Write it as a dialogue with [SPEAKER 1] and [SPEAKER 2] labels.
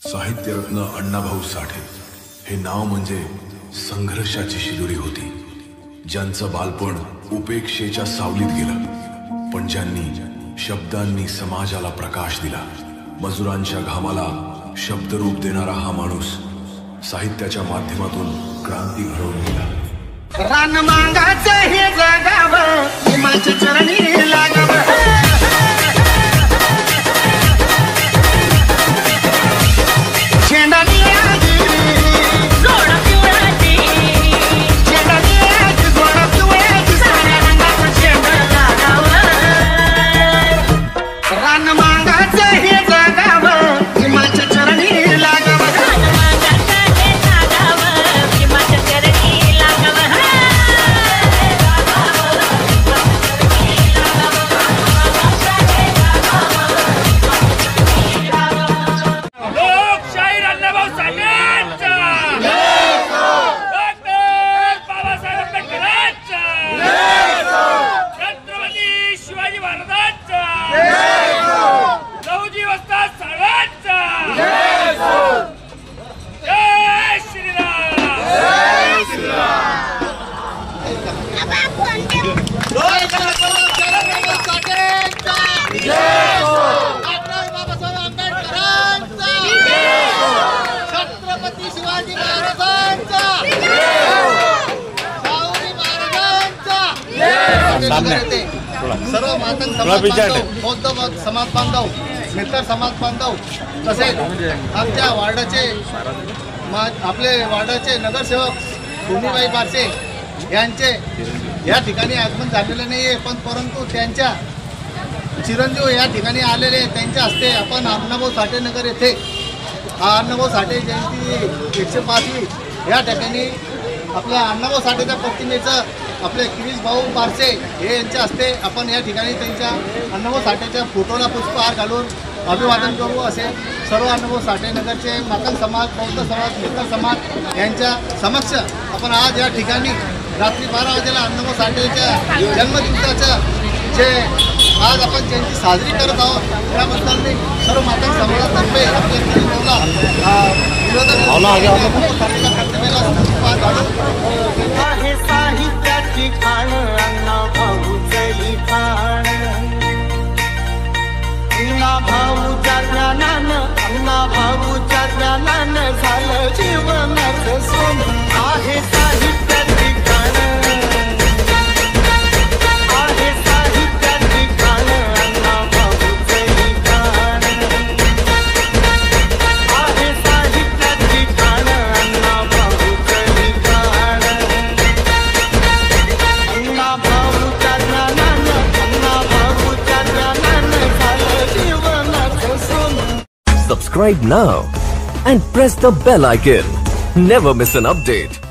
[SPEAKER 1] साहित्यरत्न अण्णाभाऊ साठे हे नाव म्हणजे संघर्षाची शिदोरी होती, ज्यांचं बालपण उपेक्षेच्या सावलीत गेलं, पण ज्यांनी शब्दांनी समाजाला प्रकाश दिला. मजुरांच्या घामाला शब्दरूप देणारा हा माणूस साहित्याच्या माध्यमातून क्रांती घडवून गेला.
[SPEAKER 2] रानमांगाचं हे जगावं, हिमाच्या चरणी लागावं. छत्रपती शिवाजी महाराजांचा, सर्व मातंग समाज बांधव, बौद्ध समाज बांधव, मित्र समाज बांधव, तसेच आमच्या वार्डाचे आपले वार्डाचे नगरसेवक सोनीबाई बारसे यांचे या ठिकाणी आगमन झालेले नाही आहे, पण परंतु त्यांच्या चिरंजीव या ठिकाणी आलेले, त्यांच्या हस्ते आपण अण्णाभाऊ साठे नगर येथे अण्णाभाऊ साठे जयंती 105वी या ठिकाणी आपल्या अण्णाभाऊ साठेच्या प्रतिमेचं आपले किरीश भाऊ बारसे हे यांच्या हस्ते आपण या ठिकाणी त्यांच्या अण्णाभाऊ साठेच्या फोटोला पुष्पहार घालून अभिवादन करू. असे सर्व अण्णाभाऊ साठे नगरचे मातंग समाज, बौद्ध समाज, मित्र समाज यांच्या समक्ष आपण आज या ठिकाणी रात्री 12 वाजेला अण्णाभाऊ साठेच्या जन्मदिवसाचं जे आज आपण जयंती साजरी करत आहोत, त्याबद्दल मी सर्व मातंग समाजातर्फे आपल्या
[SPEAKER 3] आहे साहित्याची खाण अण्णाभाऊचं लिखाण. अण्णाभाऊच्या ज्ञानानं, अण्णाभाऊच्या ज्ञानानं झालं जीवनाचं सोनं. आहे साहित्याची खाण, आहे साहित्याची खाण अण्णाभाऊचं लिखाण. आहे साहित्याची खाण अण्णाभाऊचं लिखाण. अण्णाभाऊच्या ज्ञानानं, अण्णाभाऊच्या ज्ञानानं झालं जीवनाचं सोनं.
[SPEAKER 4] Subscribe now and press the bell icon. Never miss an update.